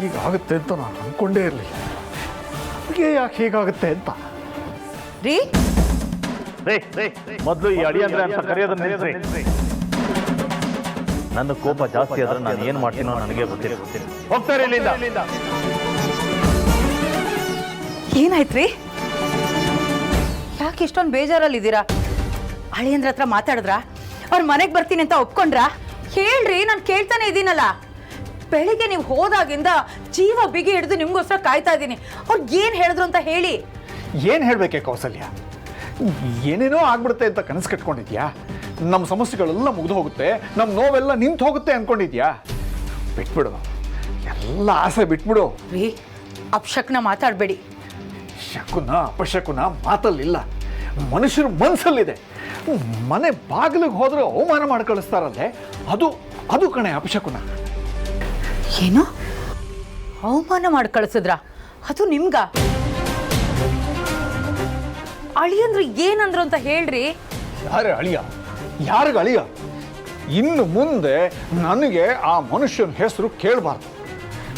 ಹೀಗಾಗುತ್ತೆ ಅಂತ ನಾನು ಅಂದ್ಕೊಂಡೇ ಇರಲಿಲ್ಲ. ನನಗೆ ಯಾಕೆ ಹೀಗಾಗುತ್ತೆ ಅಂತ. ರೀ ಮೊದಲು ಈ ಅಡಿ ಅಂದ್ರೆ ಅಂತ ಕರೆಯೋದನ್ನ ನಿಲ್ಲಿಸಿ. ನನ್ನ ಕೋಪ ಜಾಸ್ತಿ ಆದ್ರೆ ನಾನು ಏನು ಮಾಡ್ತೀನೋ ನನಗೆ ಗೊತ್ತಿಲ್ಲ. ಹೋಗ್ತಾರೆ ಇಲ್ಲಿಂದ. ಏನಾಯ್ತ್ರಿ? ಯಾಕೆ ಇಷ್ಟೊಂದು ಬೇಜಾರಲ್ಲಿದ್ದೀರಾ? ಅಳಿಯಂದ್ರ ಹತ್ರ ಮಾತಾಡಿದ್ರಾ? ಅವ್ರ ಮನೆಗೆ ಬರ್ತೀನಿ ಅಂತ ಒಪ್ಕೊಂಡ್ರಾ? ಹೇಳ್ರಿ, ನಾನು ಕೇಳ್ತಾನೆ ಇದ್ದೀನಲ್ಲ. ಬೆಳಿಗ್ಗೆ ನೀವು ಹೋದಾಗಿಂದ ಜೀವ ಬಿಗಿ ಹಿಡಿದು ನಿಮ್ಗೋಸ್ಕರ ಕಾಯ್ತಾ ಇದ್ದೀನಿ. ಅವ್ರಿಗೆ ಏನು ಹೇಳಿದ್ರು ಅಂತ ಹೇಳಿ. ಏನು ಹೇಳಬೇಕೆ ಕೌಸಲ್ಯ? ಏನೇನೋ ಆಗ್ಬಿಡುತ್ತೆ ಅಂತ ಕನಸು ಕಟ್ಕೊಂಡಿದ್ಯಾ? ನಮ್ಮ ಸಮಸ್ಯೆಗಳೆಲ್ಲ ಮುಗಿದು ಹೋಗುತ್ತೆ, ನಮ್ಮ ನೋವೆಲ್ಲ ನಿಂತು ಹೋಗುತ್ತೆ ಅಂದ್ಕೊಂಡಿದ್ಯಾ? ಬಿಟ್ಬಿಡು, ಎಲ್ಲ ಆಸೆ ಬಿಟ್ಬಿಡು. ರೀ, ಅಪಶಕ್ನ ಮಾತಾಡಬೇಡಿ. ಶಕುನ ಅಪಶಕುನ ಮಾತಲ್ಲಿಲ್ಲ, ಮನುಷ್ಯರ ಮನಸ್ಸಲ್ಲಿದೆ. ಮನೆ ಬಾಗಿಲಿಗೆ ಹೋದ್ರೆ ಅವಮಾನ ಮಾಡಿ ಕಳಿಸ್ತಾರಲ್ಲೇ, ಅದು ಕಣೆ ಅಪಶಕುನ. ಏನು ಅವಮಾನ ಮಾಡಿ ಕಳಿಸಿದ್ರ? ಅದು ನಿಮ್ಗ? ಅಳಿಯಂದ್ರು ಏನಂದ್ರು ಅಂತ ಹೇಳ್ರಿ. ಯಾರೇ ಅಳಿಯ? ಯಾರಿಗ ಅಳಿಯ? ಇನ್ನು ಮುಂದೆ ನನಗೆ ಆ ಮನುಷ್ಯನ ಹೆಸರು ಕೇಳಬಾರ್ದು.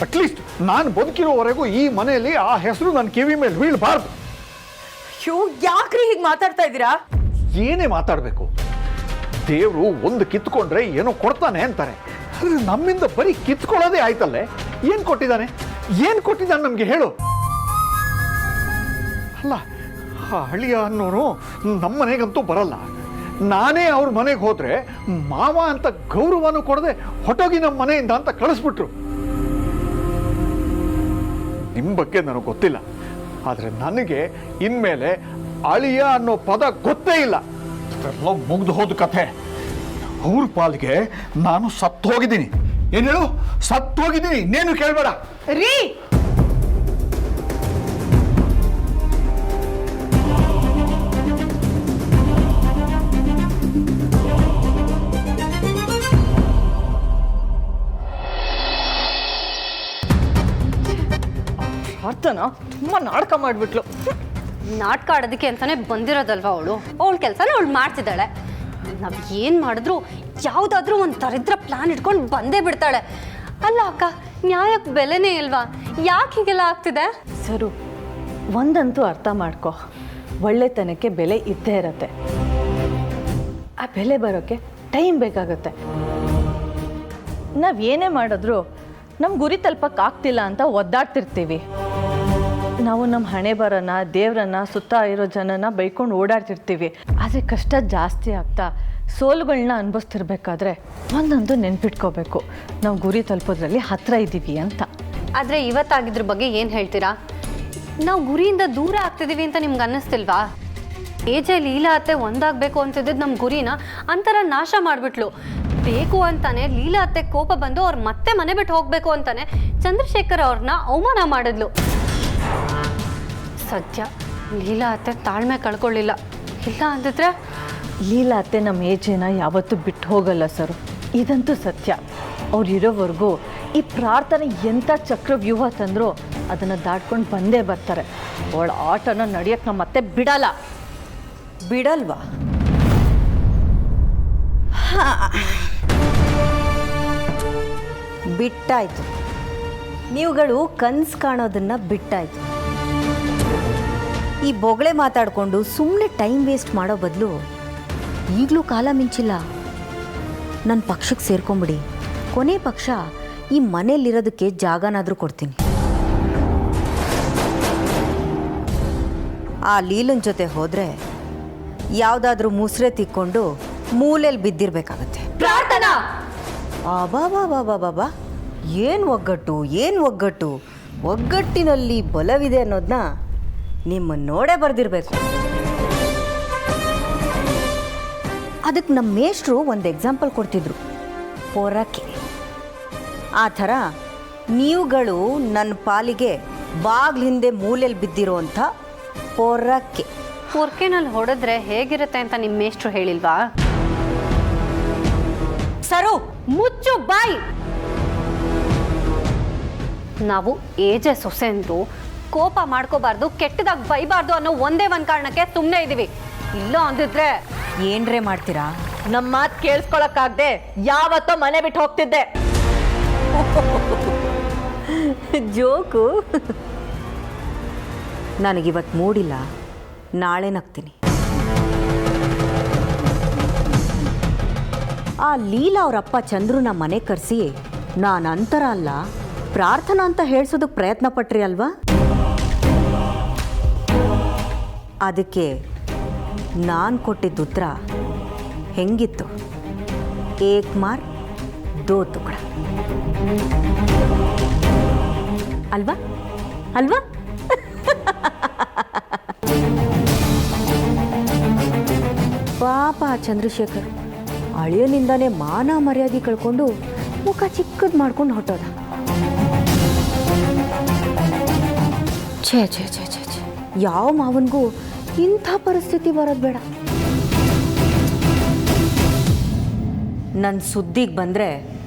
ಅಟ್ಲೀಸ್ಟ್ ನಾನು ಬದುಕಿರೋವರೆಗೂ ಈ ಮನೆಯಲ್ಲಿ ಆ ಹೆಸರು ನನ್ನ ಕಿವಿ ಮೇಲೆ ಬೀಳಬಾರ್ದು. ಅಯ್ಯೋ, ಯಾಕ್ರಿ ಹೀಗೆ ಮಾತಾಡ್ತಾ ಇದ್ದೀರಾ? ಏನೇ ಮಾತಾಡಬೇಕು? ದೇವರು ಒಂದು ಕಿತ್ಕೊಂಡ್ರೆ ಏನೋ ಕೊಡ್ತಾನೆ ಅಂತಾರೆ. ಆದರೆ ನಮ್ಮಿಂದ ಬರೀ ಕಿತ್ಕೊಳ್ಳೋದೇ ಆಯ್ತಲ್ಲೇ. ಏನು ಕೊಟ್ಟಿದ್ದಾನೆ ನಮಗೆ ಹೇಳು? ಅಲ್ಲ, ಆ ಅಳಿಯ ಅನ್ನೋರು ನಮ್ಮ ಮನೆಗಂತೂ ಬರಲ್ಲ. ನಾನೇ ಅವ್ರ ಮನೆಗೆ ಹೋದ್ರೆ ಮಾವ ಅಂತ ಗೌರವನೂ ಕೊಡದೆ ಹೊಟ್ಟೋಗಿ ನಮ್ಮ ಮನೆಯಿಂದ ಅಂತ ಕಳಿಸ್ಬಿಟ್ರು. ನಿಮ್ಮ ಬಗ್ಗೆ ನನಗೆ ಗೊತ್ತಿಲ್ಲ, ಆದರೆ ನನಗೆ ಇನ್ಮೇಲೆ ಅಳಿಯ ಅನ್ನೋ ಪದ ಗೊತ್ತೇ ಇಲ್ಲ. ಇದೆಲ್ಲ ಮುಗ್ದು ಹೋದ ಕಥೆ. ಅವ್ರ ಪಾಲಿಗೆ ನಾನು ಸತ್ತು ಹೋಗಿದ್ದೀನಿ. ಏನು ಹೇಳು? ಸತ್ತು ಹೋಗಿದ್ದೀನಿ, ಇನ್ನೇನು ಕೇಳಬೇಡ. ರೀ, ಪ್ರಾರ್ಥನಾ ತುಂಬಾ ನಾಟಕ ಮಾಡ್ಬಿಟ್ಲು. ನಾಟಕ ಆಡೋದಕ್ಕೆ ಅಂತಾನೆ ಬಂದಿರೋದಲ್ವಾ ಅವಳು? ಅವಳ ಕೆಲಸನ ಅವಳು ಮಾಡ್ತಿದ್ದಾಳೆ. ನಾವು ಏನು ಮಾಡಿದ್ರು ಯಾವುದಾದ್ರೂ ಒಂದು ದರಿದ್ರ ಪ್ಲಾನ್ ಇಟ್ಕೊಂಡು ಬಂದೇ ಬಿಡ್ತಾಳೆ. ಅಲ್ಲ ಅಕ್ಕ, ನ್ಯಾಯಕ್ಕೆ ಬೆಲೆನೇ ಇಲ್ವಾ? ಯಾಕೆ ಹೀಗೆಲ್ಲ ಆಗ್ತಿದೆ? ಸರು, ಒಂದಂತೂ ಅರ್ಥ ಮಾಡ್ಕೊ, ಒಳ್ಳೆತನಕ್ಕೆ ಬೆಲೆ ಇದ್ದೇ ಇರತ್ತೆ. ಆ ಬೆಲೆ ಬರೋಕ್ಕೆ ಟೈಮ್ ಬೇಕಾಗತ್ತೆ. ನಾವು ಏನೇ ಮಾಡಿದ್ರೂ ನಮ್ಮ ಗುರಿ ತಲುಪಕ್ಕಾಗ್ತಿಲ್ಲ ಅಂತ ಒದ್ದಾಡ್ತಿರ್ತೀವಿ. ನಾವು ನಮ್ಮ ಹಣೆ ಬರೋಣ, ದೇವರನ್ನ, ಸುತ್ತ ಇರೋ ಜನನ ಬೈಕೊಂಡು ಓಡಾಡ್ತಿರ್ತೀವಿ. ಆದರೆ ಕಷ್ಟ ಜಾಸ್ತಿ ಆಗ್ತಾ ಸೋಲುಗಳನ್ನ ಅನುಭವಿಸ್ತಿರ್ಬೇಕಾದ್ರೆ ಒಂದೊಂದು ನೆನ್ಪಿಟ್ಕೋಬೇಕು, ನಾವು ಗುರಿ ತಲುಪೋದ್ರಲ್ಲಿ ಹತ್ರ ಇದ್ದೀವಿ ಅಂತ. ಆದರೆ ಇವತ್ತಾಗಿದ್ರ ಬಗ್ಗೆ ಏನು ಹೇಳ್ತೀರಾ? ನಾವು ಗುರಿಯಿಂದ ದೂರ ಆಗ್ತಿದ್ದೀವಿ ಅಂತ ನಿಮ್ಗೆ ಅನ್ನಿಸ್ತಿಲ್ವಾ? ಏಜೆ ಲೀಲಾ ಅತ್ತೆ ಒಂದಾಗಬೇಕು ಅಂತಿದ್ದು ನಮ್ಮ ಗುರಿನ ಅಂತರ ನಾಶ ಮಾಡಿಬಿಟ್ಲು. ಬೇಕು ಅಂತಾನೆ ಲೀಲಾ ಅತ್ತೆ ಕೋಪ ಬಂದು ಅವ್ರು ಮತ್ತೆ ಮನೆ ಬಿಟ್ಟು ಹೋಗಬೇಕು ಅಂತಾನೆ ಚಂದ್ರಶೇಖರ್ ಅವ್ರನ್ನ ಅವಮಾನ ಮಾಡಿದ್ಲು. ಸದ್ಯ ಲೀಲಾ ಅತ್ತೆ ತಾಳ್ಮೆ ಕಳ್ಕೊಳ್ಳಿಲ್ಲ. ಇಲ್ಲ ಅಂದಿದ್ರೆ ಲೀಲಾ ಅತ್ತೆ ನಮ್ಮ ಏಜೆನ ಯಾವತ್ತೂ ಬಿಟ್ಟು ಹೋಗಲ್ಲ ಸರ್, ಇದಂತೂ ಸತ್ಯ. ಅವ್ರು ಇರೋವರೆಗೂ ಈ ಪ್ರಾರ್ಥನೆ ಎಂಥ ಚಕ್ರವ್ಯೂಹ ತಂದರೂ ಅದನ್ನು ದಾಟ್ಕೊಂಡು ಬಂದೇ ಬರ್ತಾರೆ. ಅವಳ ಆಟನ ನಡೆಯೋಕ್ಕೆ ನಮ್ಮ ಮತ್ತೆ ಬಿಡಲ್ಲ. ಬಿಡಲ್ವಾ? ಬಿಟ್ಟಾಯ್ತು. ನೀವುಗಳು ಕನಸು ಕಾಣೋದನ್ನ ಬಿಟ್ಟಾಯ್ತು. ಈ ಬೊಗಳೆ ಮಾತಾಡಿಕೊಂಡು ಸುಮ್ಮನೆ ಟೈಮ್ ವೇಸ್ಟ್ ಮಾಡೋ ಬದಲು ಈಗಲೂ ಕಾಲ ಮಿಂಚಿಲ್ಲ, ನನ್ನ ಪಕ್ಷಕ್ಕೆ ಸೇರ್ಕೊಂಬಿಡಿ. ಕೊನೆ ಪಕ್ಷ ಈ ಮನೆಯಲ್ಲಿರೋದಕ್ಕೆ ಜಾಗನಾದರೂ ಕೊಡ್ತೀನಿ. ಆ ಲೀಲನ್ ಜೊತೆ ಹೋದರೆ ಯಾವುದಾದ್ರೂ ಮುಸ್ರೆ ತಿಕ್ಕೊಂಡು ಮೂಲೆಯಲ್ಲಿ ಬಿದ್ದಿರಬೇಕಾಗತ್ತೆ. ಪ್ರಾರ್ಥನಾ! ಬಾಬಾ ಏನು ಒಗ್ಗಟ್ಟು, ಒಗ್ಗಟ್ಟಿನಲ್ಲಿ ಬಲವಿದೆ ಅನ್ನೋದನ್ನ ನಿಮ್ಮನ್ನು ನೋಡೇ ಬರೆದಿರಬೇಕು. ಅದಕ್ಕೆ ನಮ್ಮ ಮೇಷ್ಟ್ರು ಒಂದು ಎಕ್ಸಾಂಪಲ್ ಕೊಡ್ತಿದ್ರು, ಪೊರಕೆ. ಆ ಥರ ನೀವುಗಳು ನನ್ನ ಪಾಲಿಗೆ ಬಾಗ್ಲ ಹಿಂದೆ ಮೂಲೆಯಲ್ಲಿ ಬಿದ್ದಿರೋಂಥ ಪೊರಕೆ. ಪೊರ್ಕೆನಲ್ಲಿ ಹೊಡೆದ್ರೆ ಹೇಗಿರುತ್ತೆ ಅಂತ ನಿಮ್ಮ ಮೇಷ್ಟ್ರು ಹೇಳಿಲ್ವಾ? ಸರು, ಮುಚ್ಚು ಬಾಯ್. ನಾವು ಏಜೆ ಸೊಸೆಂದ್ರು ಕೋಪ ಮಾಡ್ಕೋಬಾರ್ದು, ಕೆಟ್ಟದಾಗಿ ಬೈಬಾರ್ದು ಅನ್ನೋ ಒಂದೇ ಒಂದು ಕಾರಣಕ್ಕೆ ಸುಮ್ಮನೆ ಇದ್ದೀವಿ. ಇಲ್ಲ ಅಂದಿದ್ರೆ ಏನ್ರೇ ಮಾಡ್ತೀರಾ? ನಮ್ಮ ಮಾತು ಕೇಳಿಸ್ಕೊಳಕ್ಕಾಗದೆ ಯಾವತ್ತೋ ಮನೆ ಬಿಟ್ಟು ಹೋಗ್ತಿದ್ದೆ. ಜೋಕು. ನನಗಿವತ್ತು ಮೂಡಿಲ್ಲ, ನಾಳೆ ನಗ್ತೀನಿ. ಆ ಲೀಲಾ ಅವರಪ್ಪ ಚಂದ್ರುನ ಮನೆ ಕರೆಸಿ ನಾನು ಅಂತರ ಅಲ್ಲ ಪ್ರಾರ್ಥನಾ ಅಂತ ಹೇಳ್ಸೋದಕ್ಕೆ ಪ್ರಯತ್ನ ಪಟ್ರಿ ಅಲ್ವಾ? ಅದಕ್ಕೆ ನಾನು ಕೊಟ್ಟಿದ್ದ ಉತ್ತರ ಹೆಂಗಿತ್ತು? ಏಕ್ ಮಾರ್ ದೋ ತುಕಡ ಅಲ್ವಾ ಅಲ್ವಾ? ಪಾಪ ಚಂದ್ರಶೇಖರ್ ಅಳಿಯನಿಂದಾನೇ ಮಾನ ಮರ್ಯಾದೆ ಕಳ್ಕೊಂಡು ಮುಖ ಚಿಕ್ಕದು ಮಾಡ್ಕೊಂಡು ಹೊಟ್ಟೋದ. ಛೇ ಛೇ ಛೇ ಛೇ ಛೇ, ಯಾವ ಮಾವನಿಗೂ ಇಂಥ ಪರಿಸ್ಥಿತಿ ಬರೋದು ಬೇಡ. ನನ್ನ ಸುದ್ದಿಗೆ ಬಂದರೆ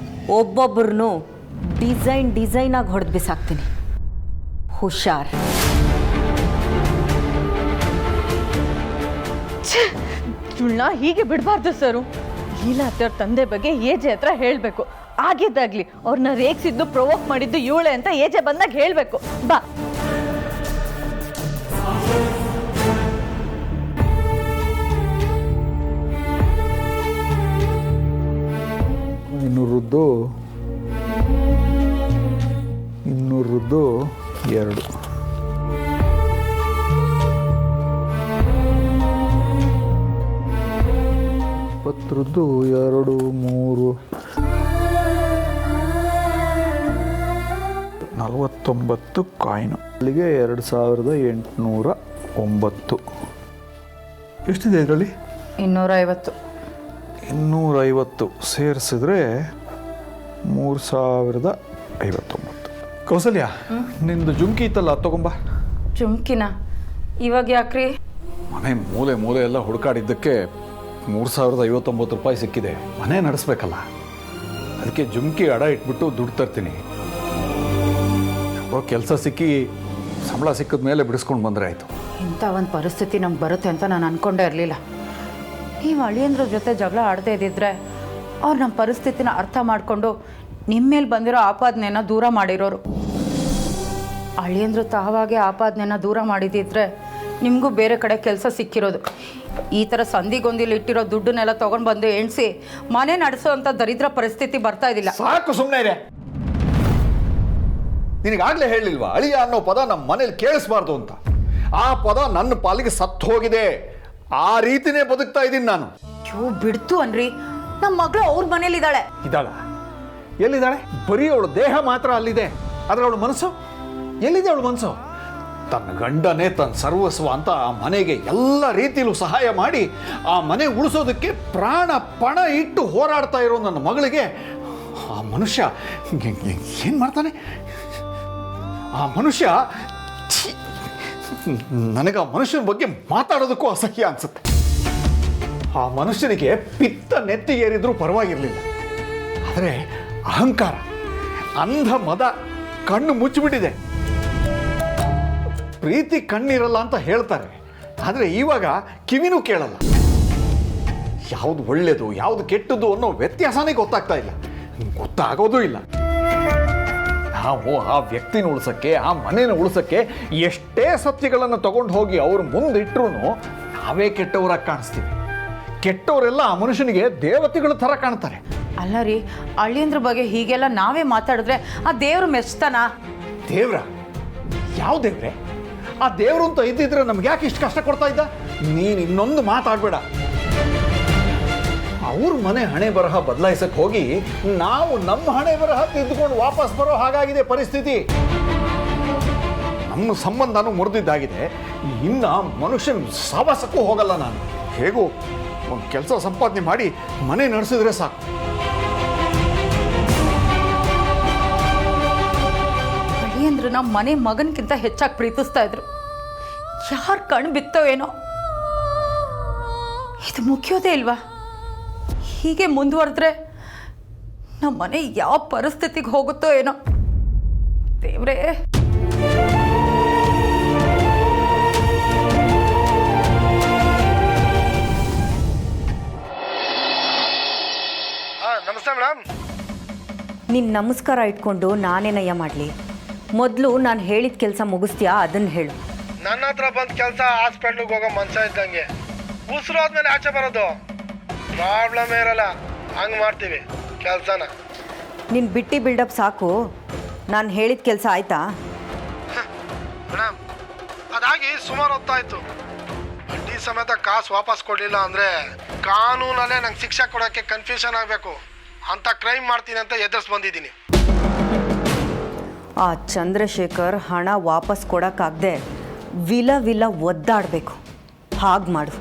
ಒಬ್ಬೊಬ್ಬರನ್ನು ಡಿಸೈನಾಗಿ ಹೊಡೆದು ಬಿಸಾಕ್ತೀನಿ. ಹುಷಾರ್. ಇವಳನ್ನ ಹೀಗೆ ಬಿಡಬಾರ್ದು ಸರು. ಲೀಲಾ ಅತ್ತೆಯವ್ರ ತಂದೆ ಬಗ್ಗೆ ಏಜೆ ಹತ್ರ ಹೇಳಬೇಕು. ಆಗಿದ್ದಾಗ್ಲಿ ಅವ್ರನ್ನ ರೇಗಿಸಿದ್ದು ಪ್ರೊವೋಕ್ ಮಾಡಿದ್ದು ಇವಳೆ ಅಂತ ಏಜೆ ಬಂದಾಗ ಹೇಳಬೇಕು. ಬಾ. ಇನ್ನೂರದ್ದು 2 20 2 3 49 ಕಾಯಿನು. ಅಲ್ಲಿಗೆ 2809. ಎಷ್ಟಿದೆ ಇದರಲ್ಲಿ? 250. 250 ಸೇರಿಸಿದ್ರೆ 3059. ಕೌಸಲ್ಯ, ನಿಂದು ಜುಮ್ಕಿ ಇತ್ತಲ್ಲ, ತಗೊಂಬ. ಚುಮ್ಕಿನ ಇವಾಗ ಯಾಕ್ರಿ? ಮನೆ ಮೂಲೆ ಎಲ್ಲ ಹುಡುಕಾಡಿದ್ದಕ್ಕೆ 3059 ರೂಪಾಯಿ ಸಿಕ್ಕಿದೆ. ಮನೆ ನಡೆಸ್ಬೇಕಲ್ಲ, ಅದಕ್ಕೆ ಜುಮ್ಕಿ ಅಡ ಇಟ್ಬಿಟ್ಟು ದುಡ್ಡು ತರ್ತೀನಿ. ಕೆಲಸ ಸಿಕ್ಕಿ ಸಂಬಳ ಸಿಕ್ಕಿದ ಮೇಲೆ ಬಿಡಿಸ್ಕೊಂಡು ಬಂದರೆ ಆಯಿತು. ಇಂಥ ಒಂದು ಪರಿಸ್ಥಿತಿ ನಮ್ಗೆ ಬರುತ್ತೆ ಅಂತ ನಾನು ಅಂದ್ಕೊಂಡೇ ಇರಲಿಲ್ಲ. ನೀವು ಅಳಿಯಂದ್ರ ಜೊತೆ ಜಗಳ ಆಡದೇ ಇದ್ದಿದ್ರೆ ಅವ್ರು ನಮ್ಮ ಪರಿಸ್ಥಿತಿನ ಅರ್ಥ ಮಾಡಿಕೊಂಡು ನಿಮ್ಮ ಮೇಲೆ ಬಂದಿರೋ ಆಪಾದನೆಯನ್ನು ದೂರ ಮಾಡಿರೋರು. ಅಳಿಯಂದ್ರು ತಾವಾಗೆ ಆಪಾದನೆಯನ್ನು ದೂರ ಮಾಡಿದಿದ್ರೆ ನಿಮಗೂ ಬೇರೆ ಕಡೆ ಕೆಲಸ ಸಿಕ್ಕಿರೋದು. ಈ ಥರ ಸಂಧಿಗೊಂದಿಲಿ ಇಟ್ಟಿರೋ ದುಡ್ಡನ್ನೆಲ್ಲ ತೊಗೊಂಡು ಬಂದು ಎಣಿಸಿ ಮನೆ ನಡೆಸೋವಂಥ ದರಿದ್ರ ಪರಿಸ್ಥಿತಿ ಬರ್ತಾ ಇದ್ದಿಲ್ಲ. ಸಾಕು, ಸುಮ್ಮನೆ ಇದೆ. ನಿನಗಾಗಲೇ ಹೇಳಿಲ್ವಾ ಅಳಿಯ ಅನ್ನೋ ಪದ ನಮ್ಮ ಮನೇಲಿ ಕೇಳಿಸ್ಬಾರ್ದು ಅಂತ? ಆ ಪದ ನನ್ನ ಪಾಲಿಗೆ ಸತ್ತು ಹೋಗಿದೆ. ಆ ರೀತಿನೇ ಬದುಕ್ತಾ ಇದ್ದೀನಿ ನಾನು. ಬಿಡ್ತು ಅನ್ರಿ, ನಮ್ಮ ಮಗಳು ಅವ್ರ ಮನೇಲಿದ್ದಾಳೆ. ಇದ್ದಾಳ? ಎಲ್ಲಿದ್ದಾಳೆ? ಬರೀ ಅವಳು ದೇಹ ಮಾತ್ರ ಅಲ್ಲಿದೆ, ಆದರೆ ಅವಳು ಮನಸ್ಸು ಎಲ್ಲಿದೆ? ಅವಳು ಮನಸ್ಸು ತನ್ನ ಗಂಡನೇ ತನ್ನ ಸರ್ವಸ್ವ ಅಂತ ಆ ಮನೆಗೆ ಎಲ್ಲ ರೀತಿಯಲ್ಲೂ ಸಹಾಯ ಮಾಡಿ ಆ ಮನೆ ಉಳಿಸೋದಕ್ಕೆ ಪ್ರಾಣ ಪಣ ಇಟ್ಟು ಹೋರಾಡ್ತಾ ಇರೋ ನನ್ನ ಮಗಳಿಗೆ ಆ ಮನುಷ್ಯ ಏನು ಮಾಡ್ತಾನೆ? ಆ ಮನುಷ್ಯ, ನನಗೆ ಆ ಮನುಷ್ಯನ ಬಗ್ಗೆ ಮಾತಾಡೋದಕ್ಕೂ ಅಸಹ್ಯ ಅನ್ಸುತ್ತೆ. ಆ ಮನುಷ್ಯನಿಗೆ ಪಿತ್ತ ನೆತ್ತಿಗೇರಿದ್ರೂ ಪರವಾಗಿರಲಿಲ್ಲ, ಆದರೆ ಅಹಂಕಾರ, ಅಂಧ ಮದ ಕಣ್ಣು ಮುಚ್ಚಿಬಿಟ್ಟಿದೆ. ಪ್ರೀತಿ ಕಣ್ಣಿರಲ್ಲ ಅಂತ ಹೇಳ್ತಾರೆ, ಆದರೆ ಇವಾಗ ಕಿವಿನೂ ಕೇಳಲ್ಲ. ಯಾವುದು ಒಳ್ಳೆಯದು ಯಾವುದು ಕೆಟ್ಟದ್ದು ಅನ್ನೋ ವ್ಯತ್ಯಾಸನೇ ಗೊತ್ತಾಗ್ತಾ ಇಲ್ಲ, ಗೊತ್ತಾಗೋದೂ ಇಲ್ಲ. ನಾವು ಆ ವ್ಯಕ್ತಿನ ಉಳಿಸೋಕ್ಕೆ, ಆ ಮನೇನ ಉಳಿಸೋಕ್ಕೆ ಎಷ್ಟೇ ಸತ್ಯಗಳನ್ನು ತಗೊಂಡು ಹೋಗಿ ಅವ್ರ ಮುಂದಿಟ್ರೂ ನಾವೇ ಕೆಟ್ಟವರಾಗಿ ಕಾಣಿಸ್ತೀವಿ. ಕೆಟ್ಟವರೆಲ್ಲ ಆ ಮನುಷ್ಯನಿಗೆ ದೇವತೆಗಳ ಥರ ಕಾಣ್ತಾರೆ. ಅಲ್ಲ ರೀ, ಅಳಿಯಂದ್ರ ಬಗ್ಗೆ ಹೀಗೆಲ್ಲ ನಾವೇ ಮಾತಾಡಿದ್ರೆ ಆ ದೇವ್ರು ಮೆಚ್ತಾನ? ದೇವ್ರ? ಯಾವ ದೇವ್ರೆ? ಆ ದೇವ್ರು ಅಂತ ಇದ್ದಿದ್ರೆ ನಮ್ಗೆ ಯಾಕೆ ಇಷ್ಟು ಕಷ್ಟ ಕೊಡ್ತಾ ಇದ್ದ? ನೀನು ಇನ್ನೊಂದು ಮಾತಾಡಬೇಡ. ಅವ್ರ ಮನೆ ಹಣೆ ಬರಹ ಬದಲಾಯಿಸಕ್ಕೆ ಹೋಗಿ ನಾವು ನಮ್ಮ ಹಣೆ ಬರಹ ತಿದ್ದುಕೊಂಡು ವಾಪಸ್ ಬರೋ ಹಾಗಾಗಿದೆ ಪರಿಸ್ಥಿತಿ. ನಮ್ಮ ಸಂಬಂಧನೂ ಮುರಿದಿದ್ದಾಗಿದೆ. ಇನ್ನು ಮನುಷ್ಯನ ಸವಾಸಕ್ಕೂ ಹೋಗಲ್ಲ ನಾನು. ಹೇಗೂ ಒಂದು ಕೆಲಸ ಸಂಪಾದನೆ ಮಾಡಿ ಮನೆ ನಡೆಸಿದ್ರೆ ಸಾಕು. ಅಳಿಯಂದ್ರು ನಮ್ಮ ಮನೆ ಮಗನ್ಕಿಂತ ಹೆಚ್ಚಾಗಿ ಪ್ರೀತಿಸ್ತಾ ಇದ್ರು. ಯಾರು ಕಣ್ಣು ಬಿತ್ತೋ ಏನೋ, ಇದು ಮುಖ್ಯೋದೇ ಇಲ್ವಾ? ಹೀಗೆ ಮುಂದುವರೆದ್ರೆ ನಮ್ಮ ಮನೆ ಯಾವ ಪರಿಸ್ಥಿತಿಗೆ ಹೋಗುತ್ತೋ ಏನೋ ದೇವ್ರೇ. ನಿನ್ನ ನಮಸ್ಕಾರ ಇಟ್ಕೊಂಡು ನಾನೇನಯ್ಯ ಮಾಡಲಿ? ಮೊದಲು ನಾನು ಹೇಳಿದ ಕೆಲಸ ಮುಗಿಸ್ತೀಯಾ ಅದನ್ನು ಹೇಳು. ನನ್ನ ಹತ್ರ ಬಂದ ಕೆಲಸ ಹಾಸ್ಪಿಟ್ಲಿಗೆ ಹೋಗೋ ಮನ್ಸ ಇದ್ದಂಗೆ ಉಸಿರು ಆದ್ಮೇಲೆ ಆಚೆ ಬರೋದು ಪ್ರಾಬ್ಲಮ್ ಇರಲ್ಲ. ಹಂಗೆ ಮಾಡ್ತೀವಿ ಕೆಲಸನ. ನಿನ್ನ ಬಿಟ್ಟಿ ಬಿಲ್ಡಪ್ ಸಾಕು. ನಾನು ಹೇಳಿದ ಕೆಲಸ ಆಯ್ತಾ? ಮೇಡಮ್ ಅದಾಗಿ ಸುಮಾರು ಹೊತ್ತಾಯ್ತು. ಬಡ್ಡಿ ಸಮೇತ ಕಾಸು ವಾಪಸ್ ಕೊಡಲಿಲ್ಲ ಅಂದರೆ ಕಾನೂನಲ್ಲೇ ನಂಗೆ ಶಿಕ್ಷೆ ಕೊಡೋಕ್ಕೆ ಕನ್ಫ್ಯೂಷನ್ ಆಗಬೇಕು ಅಂತ ಕ್ರೈಮ್ ಮಾಡ್ತೀನಿ ಅಂತ ಎದುರಿಸಿ ಬಂದಿದ್ದೀನಿ. ಆ ಚಂದ್ರಶೇಖರ್ ಹಣ ವಾಪಸ್ ಕೊಡೋಕ್ಕಾಗದೆ ವಿಲ ಒದ್ದಾಡಬೇಕು. ಹಾಗೆ ಮಾಡು.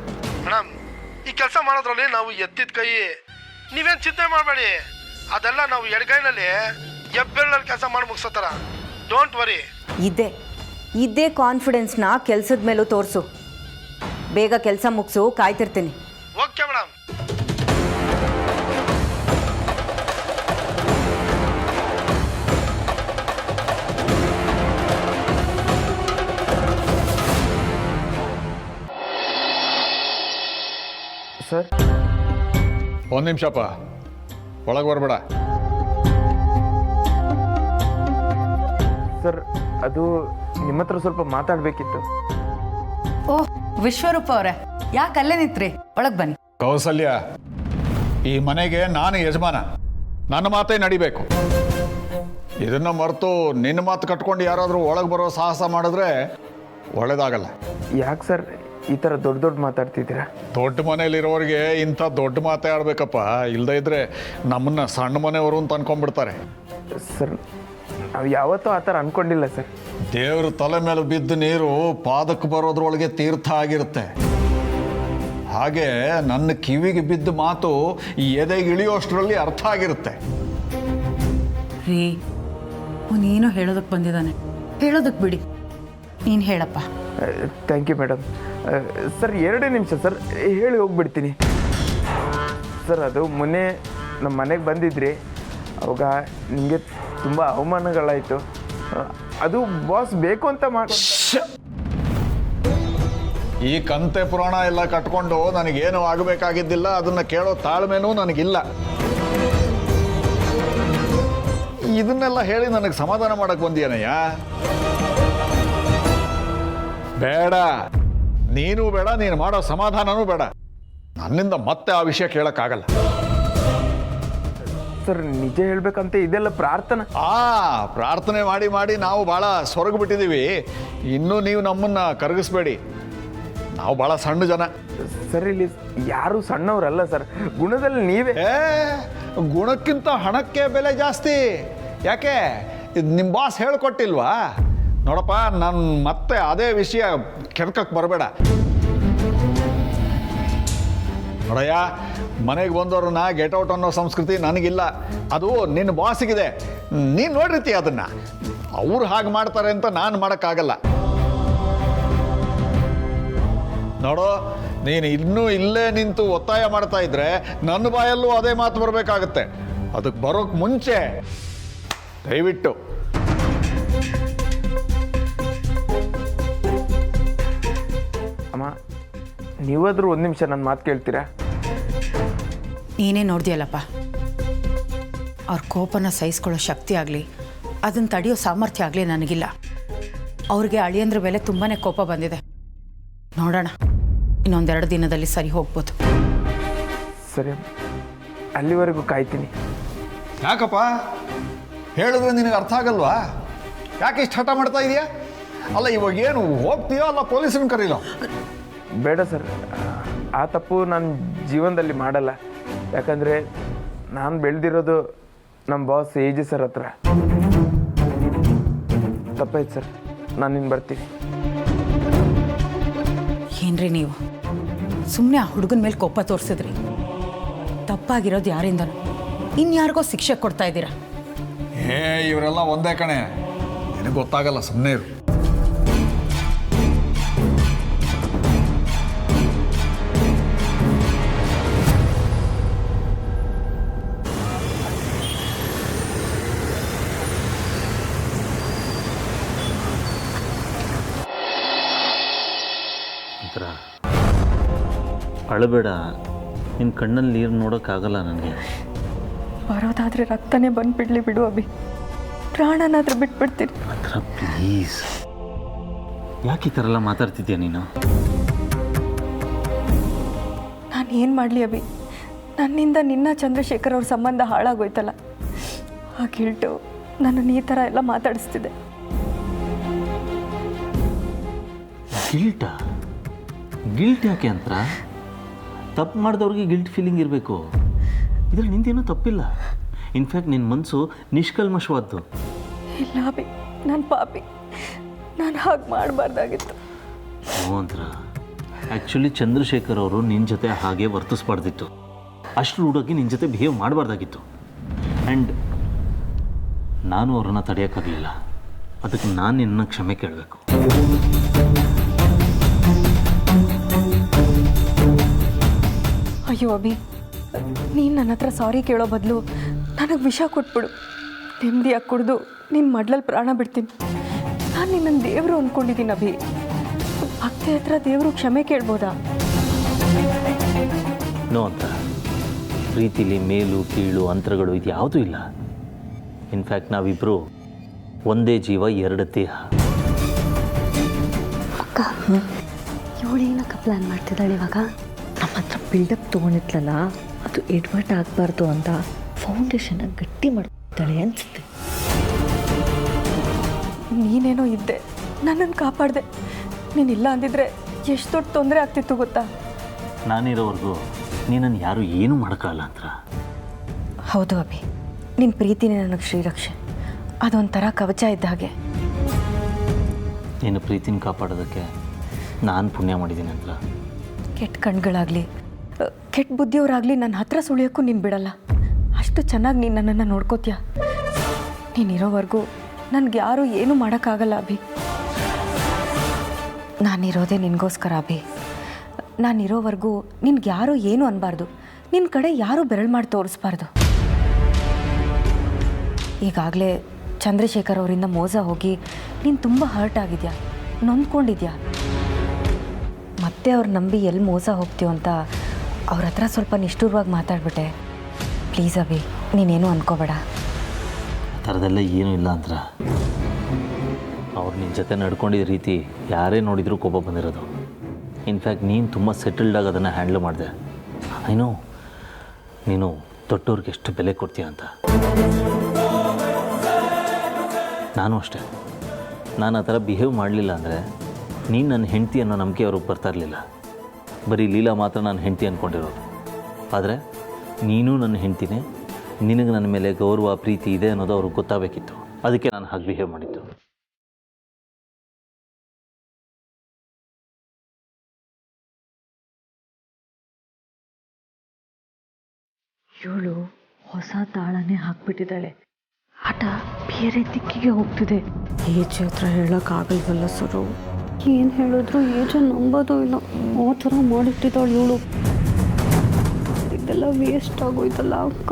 ಮೇಡಮ್ ಈ ಕೆಲಸ ಮಾಡೋದ್ರಲ್ಲಿ ನಾವು ಎತ್ತಿದ ಕೈ. ನೀವೇನು ಚಿಂತೆ ಮಾಡಬೇಡಿ, ಅದೆಲ್ಲ ನಾವು ಎಡಗೈನಲ್ಲಿ ಹೆಬ್ಬೆರಳಲ್ಲಿ ಕೆಲಸ ಮಾಡಿ ಮುಗಿಸೋ ಥರ. Don't worry. ಇದೇ ಕಾನ್ಫಿಡೆನ್ಸ್ನ ಕೆಲಸದ ಮೇಲೂ ತೋರಿಸು. ಬೇಗ ಕೆಲಸ ಮುಗಿಸು, ಕಾಯ್ತಿರ್ತೀನಿ. Okay madam. ಸರ್ ಒಂದು ನಿಮಿಷಪ್ಪ, ಒಳಗೆ ಬರಬೇಡ. ಸರ್ ಅದು ನಿಮ್ಮ ಹತ್ರ ಸ್ವಲ್ಪ ಮಾತಾಡಬೇಕಿತ್ತು. ಓಹ್ ವಿಶ್ವರೂಪ ಅವರೇ, ಯಾಕೆ ಅಲ್ಲೇ ನಿಂತ್ರಿ? ಒಳಗೆ ಬನ್ನಿ. ಕೌಸಲ್ಯ, ಈ ಮನೆಗೆ ನಾನು ಯಜಮಾನ, ನನ್ನ ಮಾತೇ ನಡಿಬೇಕು. ಇದನ್ನು ಮರೆತು ನಿನ್ನ ಮಾತು ಕಟ್ಕೊಂಡು ಯಾರಾದರೂ ಒಳಗೆ ಬರೋ ಸಾಹಸ ಮಾಡಿದ್ರೆ ಒಳ್ಳೇದಾಗಲ್ಲ. ಯಾಕೆ ಸರ್ ಈ ಥರ ದೊಡ್ಡ ಮಾತಾಡ್ತಿದ್ದೀರಾ? ದೊಡ್ಡ ಮನೇಲಿರೋರಿಗೆ ಇಂಥ ದೊಡ್ಡ ಮಾತೇ ಆಡಬೇಕಪ್ಪ. ಇಲ್ಲದೇ ಇದ್ದರೆ ನಮ್ಮನ್ನು ಸಣ್ಣ ಮನೆಯವರು ಅಂತ ಅನ್ಕೊಂಡ್ಬಿಡ್ತಾರೆ. ಸರ್ ನಾವು ಯಾವತ್ತೂ ಆ ಥರ ಅಂದ್ಕೊಂಡಿಲ್ಲ ಸರ್. ದೇವ್ರ ತಲೆ ಮೇಲೆ ಬಿದ್ದ ನೀರು ಪಾದಕ್ಕೆ ಬರೋದ್ರೊಳಗೆ ತೀರ್ಥ ಆಗಿರುತ್ತೆ. ಹಾಗೆ ನನ್ನ ಕಿವಿಗೆ ಬಿದ್ದ ಮಾತು ಈ ಎದೆಗೆ ಇಳಿಯೋಷ್ಟರಲ್ಲಿ ಅರ್ಥ ಆಗಿರುತ್ತೆ. ರೀ, ಅವನೇನೋ ಹೇಳೋದಕ್ಕೆ ಬಂದಿದ್ದಾನೆ, ಹೇಳೋದಕ್ಕೆ ಬಿಡಿ. ನೀನು ಹೇಳಪ್ಪ. Thank you madam. ಸರ್ 2 ನಿಮಿಷ ಸರ್, ಹೇಳಿ ಹೋಗ್ಬಿಡ್ತೀನಿ. ಸರ್ ಅದು ಮೊನ್ನೆ ನಮ್ಮ ಮನೆಗೆ ಬಂದಿದ್ರಿ, ಅವಾಗ ನಿಮಗೆ ತುಂಬ ಅವಮಾನಗಳಾಯಿತು. ಅದು ಬಾಸ್ ಬೇಕು ಅಂತ ಮಾಡಿ. ಈ ಕಂತೆ ಪುರಾಣ ಎಲ್ಲ ಕಟ್ಕೊಂಡು ನನಗೇನು ಆಗಬೇಕಾಗಿದ್ದಿಲ್ಲ. ಅದನ್ನು ಕೇಳೋ ತಾಳ್ಮೆನೂ ನನಗಿಲ್ಲ. ಇದನ್ನೆಲ್ಲ ಹೇಳಿ ನನಗೆ ಸಮಾಧಾನ ಮಾಡಕ್ಕೆ ಬಂದಿಯನಯ್ಯ? ಬೇಡ, ನೀನು ಬೇಡ, ನೀನು ಮಾಡೋ ಸಮಾಧಾನನೂ ಬೇಡ. ನನ್ನಿಂದ ಮತ್ತೆ ಆ ವಿಷಯ ಕೇಳೋಕ್ಕಾಗಲ್ಲ. ಸರ್ ನಿಜ ಹೇಳ್ಬೇಕಂತ ಇದೆಲ್ಲ ಪ್ರಾರ್ಥನೆ. ಪ್ರಾರ್ಥನೆ ಮಾಡಿ ಮಾಡಿ ನಾವು ಭಾಳ ಸೊರಗು ಬಿಟ್ಟಿದ್ದೀವಿ. ಇನ್ನೂ ನೀವು ನಮ್ಮನ್ನು ಕರಗಿಸ್ಬೇಡಿ. ನಾವು ಭಾಳ ಸಣ್ಣ ಜನ. ಸರ್ ಇಲ್ಲಿ ಯಾರು ಸಣ್ಣವರಲ್ಲ ಸರ್, ಗುಣದಲ್ಲಿ ನೀವೇ. ಗುಣಕ್ಕಿಂತ ಹಣಕ್ಕೆ ಬೆಲೆ ಜಾಸ್ತಿ. ಯಾಕೆ? ಇದು ನಿಮ್ಮ ಬಾಸ್ ಹೇಳ್ಕೊಟ್ಟಿಲ್ವಾ? ನೋಡಪ್ಪ, ನಾನು ಮತ್ತೆ ಅದೇ ವಿಷಯ ಕೆಣಕಕ್ಕೆ ಬರಬೇಡ. ನೋಡಯ್ಯ, ಮನೆಗೆ ಬಂದವ್ರನ್ನ ಗೆಟ್ ಔಟ್ ಅನ್ನೋ ಸಂಸ್ಕೃತಿ ನನಗಿಲ್ಲ. ಅದು ನಿನ್ನ ಬಾಸಿಗಿದೆ. ನೀನು ನೋಡಿರ್ತೀಯ ಅದನ್ನು. ಅವ್ರು ಹಾಗೆ ಮಾಡ್ತಾರೆ ಅಂತ ನಾನು ಮಾಡೋಕ್ಕಾಗಲ್ಲ. ನೋಡು, ನೀನು ಇನ್ನೂ ಇಲ್ಲೇ ನಿಂತು ಒತ್ತಾಯ ಮಾಡ್ತಾ ಇದ್ರೆ ನನ್ನ ಬಾಯಲ್ಲೂ ಅದೇ ಮಾತು ಬರಬೇಕಾಗತ್ತೆ. ಅದಕ್ಕೆ ಬರೋಕ್ಕೆ ಮುಂಚೆ ದಯವಿಟ್ಟು ಅಮ್ಮ, ನೀವಾದರೂ 1 ನಿಮಿಷ ನನ್ನ ಮಾತು ಕೇಳ್ತೀರಾ? ನೀನೇ ನೋಡ್ದಿಯಲ್ಲಪ್ಪ, ಅವ್ರ ಕೋಪನ ಸಹಿಸ್ಕೊಳ್ಳೋ ಶಕ್ತಿ ಆಗಲಿ, ಅದನ್ನು ತಡೆಯೋ ಸಾಮರ್ಥ್ಯ ಆಗಲಿ ನನಗಿಲ್ಲ. ಅವ್ರಿಗೆ ಅಳಿಯಂದ್ರ ಮೇಲೆ ತುಂಬಾ ಕೋಪ ಬಂದಿದೆ. ನೋಡೋಣ, ಇನ್ನೊಂದೆರಡು ದಿನದಲ್ಲಿ ಸರಿ ಹೋಗ್ಬೋದು. ಸರಿ, ಅಲ್ಲಿವರೆಗೂ ಕಾಯ್ತೀನಿ. ಯಾಕಪ್ಪ ಹೇಳಿದ್ರೆ ನಿನಗೆ ಅರ್ಥ ಆಗಲ್ವಾ? ಯಾಕೆ ಇಷ್ಟು ಹಠ ಮಾಡ್ತಾ ಇದೆಯಾ? ಅಲ್ಲ, ಇವಾಗ ಏನು ಹೋಗ್ತೀಯೋ ಅಲ್ಲ ಪೊಲೀಸರನ್ನ ಕರೀಲೋ? ಬೇಡ ಸರ್, ಆ ತಪ್ಪು ನನ್ನ ಜೀವನದಲ್ಲಿ ಮಾಡಲ್ಲ. ಯಾಕಂದರೆ ನಾನು ಬೆಳೆದಿರೋದು ನಮ್ಮ ಬಾಸ್ ಏಜಿ ಸರ್ ಹತ್ರ. ತಪ್ಪಾಯ್ತು ಸರ್, ನಾನು ಇನ್ನು ಬರ್ತೀನಿ. ಏನ್ರಿ ನೀವು ಸುಮ್ಮನೆ ಆ ಹುಡುಗನ ಮೇಲೆ ಕೋಪ ತೋರಿಸಿದ್ರಿ? ತಪ್ಪಾಗಿರೋದು ಯಾರಿಂದನೂ ಇನ್ಯಾರಿಗೋ ಶಿಕ್ಷೆ ಕೊಡ್ತಾ ಇದ್ದೀರಾ. ಇವರೆಲ್ಲ ಒಂದೇ ಕಣೆ, ನಿನಗೆ ಗೊತ್ತಾಗಲ್ಲ, ಸುಮ್ಮನೆ ಇರು. ಅಳಬೇಡ, ನಿನ್ನ ಕಣ್ಣಲ್ಲಿ ನೀರು ನೋಡೋಕ್ಕಾಗಲ್ಲ ನನಗೆ. ಬರೋದಾದರೆ ರಕ್ತನೇ ಬಂದುಬಿಡ್ಲಿ ಬಿಡು ಅಭಿ. ಪ್ರಾಣನಾದ್ರೂ ಬಿಟ್ಬಿಡ್ತೀನಿ. ಮಂತ್ರ ಪ್ಲೀಸ್, ಯಾಕೆ ಈ ಥರ ಎಲ್ಲ ಮಾತಾಡ್ತಿದ್ಯಾ ನೀನು? ನಾನು ಏನು ಮಾಡಲಿ ಅಭಿ, ನನ್ನಿಂದ ನಿನ್ನ ಚಂದ್ರಶೇಖರ್ ಅವ್ರ ಸಂಬಂಧ ಹಾಳಾಗೋಯ್ತಲ್ಲ, ಆ ಗಿಲ್ಟು ನನ್ನನ್ನು ಈ ಥರ ಎಲ್ಲ ಮಾತಾಡಿಸ್ತಿದೆ. ಗಿಲ್ಟ್ ಯಾಕೆ ಅಂತ? ತಪ್ಪು ಮಾಡಿದವ್ರಿಗೆ ಗಿಲ್ಟ್ ಫೀಲಿಂಗ್ ಇರಬೇಕು. ಇದ್ರಲ್ಲಿ ನಿಂದೇನೂ ತಪ್ಪಿಲ್ಲ. ಇನ್ಫ್ಯಾಕ್ಟ್ ನಿನ್ನ ಮನಸ್ಸು ನಿಷ್ಕಲ್ಮಶವಾದ್ದು. ಇಲ್ಲ ಅಭಿ, ನಾನು ಪಾಪಿ, ನಾನು ಹಾಗೆ ಮಾಡಬಾರ್ದಾಗಿತ್ತು. ಅಂತ ಆ್ಯಕ್ಚುಲಿ ಚಂದ್ರಶೇಖರ್ ಅವರು ನಿನ್ನ ಜೊತೆ ಹಾಗೆ ವರ್ತಿಸ್ಬಾರ್ದಿತ್ತು. ಅಷ್ಟು ರೂಢಾಗಿ ನಿನ್ನ ಜೊತೆ ಬಿಹೇವ್ ಮಾಡಬಾರ್ದಾಗಿತ್ತು. ಆ್ಯಂಡ್ ನಾನು ಅವ್ರನ್ನ ತಡೆಯೋಕ್ಕಾಗಲಿಲ್ಲ. ಅದಕ್ಕೆ ನಾನು ನಿನ್ನ ಕ್ಷಮೆ ಕೇಳಬೇಕು. ಅಯ್ಯೋ ಅಭಿ, ನೀನು ನನ್ನ ಹತ್ರ ಸಾರಿ ಕೇಳೋ ಬದಲು ನನಗೆ ವಿಷ ಕೊಟ್ಬಿಡು. ನೆಮ್ಮದಿಯಾಗಿ ಕುಡಿದು ನಿನ್ನ ಮಡ್ಲಲ್ಲಿ ಪ್ರಾಣ ಬಿಡ್ತೀನಿ. ನಾನು ನಿನ್ನನ್ನು ದೇವರು ಅಂದ್ಕೊಂಡಿದ್ದೀನಿ ಅಭಿ. ಭಕ್ತಿ ಹತ್ರ ದೇವರು ಕ್ಷಮೆ ಕೇಳ್ಬೋದಾ? ನೋ ಅಂತ ಪ್ರೀತಿಲಿ ಮೇಲು ಕೀಳು ಅಂತರಗಳು ಇದು ಯಾವುದೂ ಇಲ್ಲ. ಇನ್ಫ್ಯಾಕ್ಟ್ ನಾವಿಬ್ಬರು ಒಂದೇ ಜೀವ, ಎರಡು ದೇಹ. ಅಕ್ಕ, ಇವಳೇನಕ್ಕ ಪ್ಲ್ಯಾನ್ ಮಾಡ್ತಿದ್ದಾಳೆ ಇವಾಗ? ನಮ್ಮ ಹತ್ರ ಬಿಲ್ಡಪ್ ತೊಗೊಂಡಿದ್ಲಲ್ಲ, ಅದು ಎಡ್ವರ್ಟ್ ಆಗಬಾರ್ದು ಅಂತ ಫೌಂಡೇಶನ್ನ ಗಟ್ಟಿ ಮಾಡ್ತಾಳೆ ಅನಿಸುತ್ತೆ. ನೀನೇನೋ ಇದ್ದೆ, ನನ್ನನ್ನು ಕಾಪಾಡಿದೆ. ನೀನಿಲ್ಲ ಅಂದಿದ್ರೆ ಎಷ್ಟು ದೊಡ್ಡ ತೊಂದರೆ ಆಗ್ತಿತ್ತು ಗೊತ್ತಾ? ನಾನಿರೋವರೆಗೂ ನೀನನ್ನು ಯಾರು ಏನೂ ಮಾಡೋಕ್ಕಾಗಲ್ಲ ಅಂತ. ಹೌದು ಅಭಿ, ನಿನ್ನ ಪ್ರೀತಿನೇ ನನಗೆ ಶ್ರೀರಕ್ಷೆ. ಅದೊಂಥರ ಕವಚ ಇದ್ದ ಹಾಗೆ. ನೀನು ಪ್ರೀತಿನ ಕಾಪಾಡೋದಕ್ಕೆ ನಾನು ಪುಣ್ಯ ಮಾಡಿದ್ದೀನಿ ಅಂತ. ಕೆಟ್ಟ ಕಣ್ಗಳಾಗಲಿ ಕೆಟ್ಟ ಬುದ್ಧಿಯವರಾಗಲಿ ನನ್ನ ಹತ್ರ ಸುಳಿಯೋಕ್ಕೂ ನೀನು ಬಿಡಲ್ಲ. ಅಷ್ಟು ಚೆನ್ನಾಗಿ ನೀನು ನನ್ನನ್ನು ನೋಡ್ಕೋತೀಯ. ನೀನಿರೋವರೆಗೂ ನನಗೆ ಯಾರೂ ಏನೂ ಮಾಡೋಕ್ಕಾಗಲ್ಲ ಅಭಿ. ನಾನಿರೋದೇ ನಿನಗೋಸ್ಕರ ಅಭಿ. ನಾನಿರೋವರೆಗೂ ನಿನ್ಗೆ ಯಾರೂ ಏನೂ ಅನ್ನಬಾರ್ದು. ನಿನ್ನ ಕಡೆ ಯಾರೂ ಬೆರಳು ಮಾಡಿ ತೋರಿಸ್ಬಾರ್ದು. ಈಗಾಗಲೇ ಚಂದ್ರಶೇಖರ್ ಅವರಿಂದ ಮೋಸ ಹೋಗಿ ನೀನು ತುಂಬ ಹರ್ಟ್ ಆಗಿದೆಯಾ, ನೊಂದ್ಕೊಂಡಿದ್ಯಾ. ಮತ್ತೆ ಅವ್ರು ನಂಬಿ ಎಲ್ಲಿ ಮೋಸ ಹೋಗ್ತೀಯೋ ಅಂತ ಅವ್ರ ಹತ್ರ ಸ್ವಲ್ಪ ನಿಷ್ಠುರವಾಗಿ ಮಾತಾಡ್ಬಿಟ್ಟೆ. ಪ್ಲೀಸ್ ಅಭಿ, ನೀನೇನು ಅನ್ಕೋಬೇಡ. ಆ ಥರದೆಲ್ಲ ಏನೂ ಇಲ್ಲ ಅಂತ. ಅವ್ರು ನಿನ್ನ ಜೊತೆ ನಡ್ಕೊಂಡಿದ್ದ ರೀತಿ ಯಾರೇ ನೋಡಿದರೂ ಕೋಪ ಬಂದಿರೋದು. ಇನ್ಫ್ಯಾಕ್ಟ್ ನೀನು ತುಂಬ ಸೆಟಲ್ಡಾಗಿ ಅದನ್ನು ಹ್ಯಾಂಡ್ಲ್ ಮಾಡಿದೆ. ನೀನು ದೊಡ್ಡವ್ರಿಗೆ ಎಷ್ಟು ಬೆಲೆ ಕೊಡ್ತೀಯ ಅಂತ. ನಾನು ಅಷ್ಟೇ. ನಾನು ಆ ಥರ ಬಿಹೇವ್ ಮಾಡಲಿಲ್ಲ ಅಂದರೆ ನೀನು ನನ್ನ ಹೆಂಡತಿ ಅನ್ನೋ ನಂಬಿಕೆ ಅವ್ರಿಗೆ ಬರ್ತಾ ಇರಲಿಲ್ಲ. ಬರೀ ಲೀಲಾ ಮಾತ್ರ ನಾನು ಹೆಂಡತಿ ಅಂದ್ಕೊಂಡಿರೋದು. ಆದರೆ ನೀನು ನನ್ನ ಹೆಂಡ್ತಿನೇ, ನಿನಗೆ ನನ್ನ ಮೇಲೆ ಗೌರವ ಪ್ರೀತಿ ಇದೆ ಅನ್ನೋದು ಅವ್ರಿಗೆ ಗೊತ್ತಾಗಬೇಕಿತ್ತು. ಅದಕ್ಕೆ ನಾನು ಹಾಗೆ ಬಿಹೇವ್ ಮಾಡಿದ್ದು. ಇವಳು ಹೊಸ ತಾಳನೇ ಹಾಕ್ಬಿಟ್ಟಿದ್ದಾಳೆ. ಆಟ ಬೇರೆ ದಿಕ್ಕಿಗೆ ಹೋಗ್ತಿದೆ. ಏಜ್ ಹತ್ರ ಹೇಳೋಕ್ಕಾಗಲ್ವಲ್ಲ ಸರು. ಏನು ಹೇಳಿದ್ರು ಏಜನ್ನು ನಂಬೋದು ಇಲ್ಲ. ಆ ಥರ ಮಾಡಿಟ್ಟಿದ್ದಾಳೆ ಇವಳು. ಇದೆಲ್ಲ ವೇಸ್ಟ್ ಆಗೋಯ್ತಲ್ಲ ಅಕ್ಕ.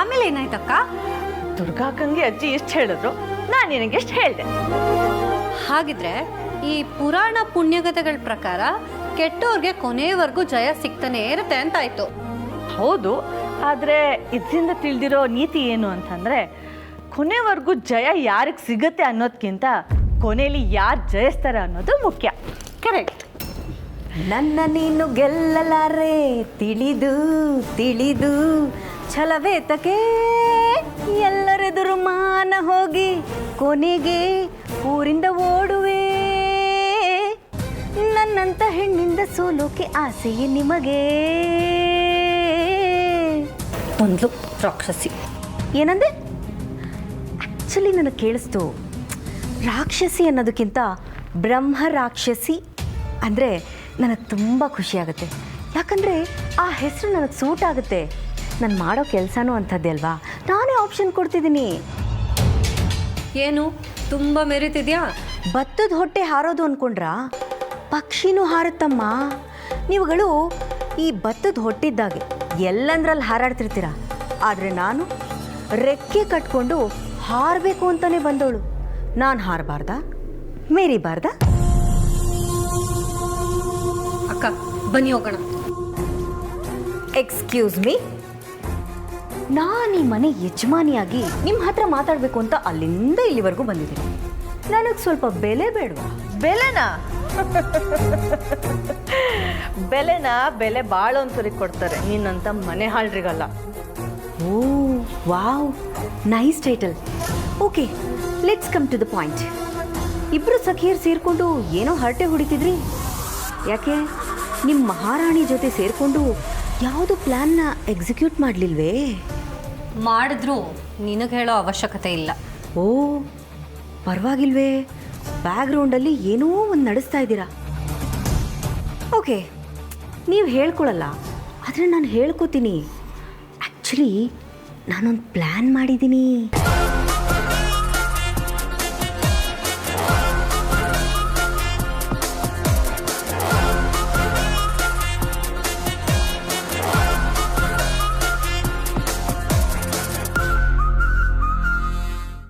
ಆಮೇಲೆ ಏನಾಯ್ತಕ್ಕ? ದುರ್ಗಾಕ್ಕಂಗೆ ಅಜ್ಜಿ ಎಷ್ಟು ಹೇಳಿದ್ರು, ನಾನು ನಿನಗೆ ಎಷ್ಟು ಹೇಳಿದೆ. ಹಾಗಿದ್ರೆ ಈ ಪುರಾಣ ಪುಣ್ಯಕಥೆಗಳ ಪ್ರಕಾರ ಕೆಟ್ಟೋರ್ಗೆ ಕೊನೆಯವರೆಗೂ ಜಯ ಸಿಗ್ತಾನೆ ಇರುತ್ತೆ ಅಂತ ಆಯ್ತು. ಹೌದು, ಆದರೆ ಇದರಿಂದ ತಿಳಿದಿರೋ ನೀತಿ ಏನು ಅಂತಂದರೆ, ಕೊನೆವರೆಗೂ ಜಯ ಯಾರಿಗೆ ಸಿಗುತ್ತೆ ಅನ್ನೋದಕ್ಕಿಂತ ಕೊನೆಯಲ್ಲಿ ಯಾರು ಜಯಿಸ್ತಾರೆ ಅನ್ನೋದು ಮುಖ್ಯ. ಕರೆಕ್ಟ್. ನನ್ನ ನೀನು ಗೆಲ್ಲಲಾರೆ ತಿಳಿದು ತಿಳಿದು ಛಲವೇತಕ್ಕೆ ಎಲ್ಲರೆದುರು ಮಾನ ಹೋಗಿ ಕೊನೆಗೆ ಊರಿಂದ ಓಡುವೆ. ನನ್ನಂತ ಹೆಣ್ಣಿಂದ ಸೋಲೋಕೆ ಆಸೆಯೇ ನಿಮಗೆ. ಒಂದು ರಾಕ್ಷಸಿ ಏನಂದೆ? ಆ್ಯಕ್ಚುಲಿ ನನಗೆ ಕೇಳಿಸ್ತು. ರಾಕ್ಷಸಿ ಅನ್ನೋದಕ್ಕಿಂತ ಬ್ರಹ್ಮ ರಾಕ್ಷಸಿ ಅಂದರೆ ನನಗೆ ತುಂಬ ಖುಷಿಯಾಗುತ್ತೆ. ಯಾಕಂದರೆ ಆ ಹೆಸರು ನನಗೆ ಸೂಟ್ ಆಗುತ್ತೆ. ನಾನು ಮಾಡೋ ಕೆಲಸನೂ ಅಂಥದ್ದೇ ಅಲ್ವಾ, ನಾನೇ ಆಪ್ಷನ್ ಕೊಡ್ತಿದ್ದೀನಿ. ಏನು ತುಂಬ ಮೆರಿತಿದ್ಯಾ? ಭತ್ತದ ಹೊಟ್ಟೆ ಹಾರೋದು ಅಂದ್ಕೊಂಡ್ರಾ? ಪಕ್ಷಿನೂ ಹಾರುತ್ತಮ್ಮ. ನೀವುಗಳು ಈ ಭತ್ತದ ಹೊಟ್ಟಿದ್ದಾಗೆ ಎಲ್ಲಂದ್ರಲ್ಲಿ ಹಾರಾಡ್ತಿರ್ತೀರ. ಆದರೆ ನಾನು ರೆಕ್ಕೆ ಕಟ್ಕೊಂಡು ಹಾರಬೇಕು ಅಂತಾನೆ ಬಂದವಳು. ನಾನು ಹಾರಬಾರ್ದಾ, ಮೇರಿಬಾರ್ದಾ? ಅಕ್ಕ ಬನ್ನಿ ಹೋಗೋಣ. ಎಕ್ಸ್ಕ್ಯೂಸ್ ಮೀ, ನಾನು ಈ ಮನೆ ಯಜಮಾನಿಯಾಗಿ ನಿಮ್ಮ ಹತ್ರ ಮಾತಾಡಬೇಕು ಅಂತ ಅಲ್ಲಿಂದ ಇಲ್ಲಿವರೆಗೂ ಬಂದಿದ್ದೀನಿ. ನನಗೆ ಸ್ವಲ್ಪ ಬೆಲೆ ಬೇಡವಾ? ಬೆಲೆನಾ? ಬೆಲೆ ಬಾಳೋನ್ಸರಿಗೆ ಕೊಡ್ತಾರೆ, ನೀನಂತ ಮನೆ ಹಾಳ್ರಿಗಲ್ಲ. Oh wow, nice title. Okay, let's come to the point. ಇಬ್ಬರು ಸಖಿಯರು ಸೇರಿಕೊಂಡು ಏನೋ ಹರಟೆ ಹೊಡಿತಿದ್ರಿ. ಯಾಕೆ ನಿಮ್ಮ ಮಹಾರಾಣಿ ಜೊತೆ ಸೇರಿಕೊಂಡು ಯಾವುದು ಪ್ಲ್ಯಾನ್ನ ಎಕ್ಸಿಕ್ಯೂಟ್ ಮಾಡಲಿಲ್ವೇ? ಮಾಡಿದ್ರು ನಿನಗೆ ಹೇಳೋ ಅವಶ್ಯಕತೆ ಇಲ್ಲ. ಓ ಪರವಾಗಿಲ್ವೇ, ಬ್ಯಾಕ್ಗ್ರೌಂಡಲ್ಲಿ ಏನೋ ಒಂದು ನಡೆಸ್ತಾ ಇದ್ದೀರಾ. ಓಕೆ, ನೀವು ಹೇಳ್ಕೊಳಲ್ಲ, ಆದರೆ ನಾನು ಹೇಳ್ಕೊತೀನಿ. ಆ್ಯಕ್ಚುಲಿ ನಾನೊಂದು ಪ್ಲ್ಯಾನ್ ಮಾಡಿದ್ದೀನಿ.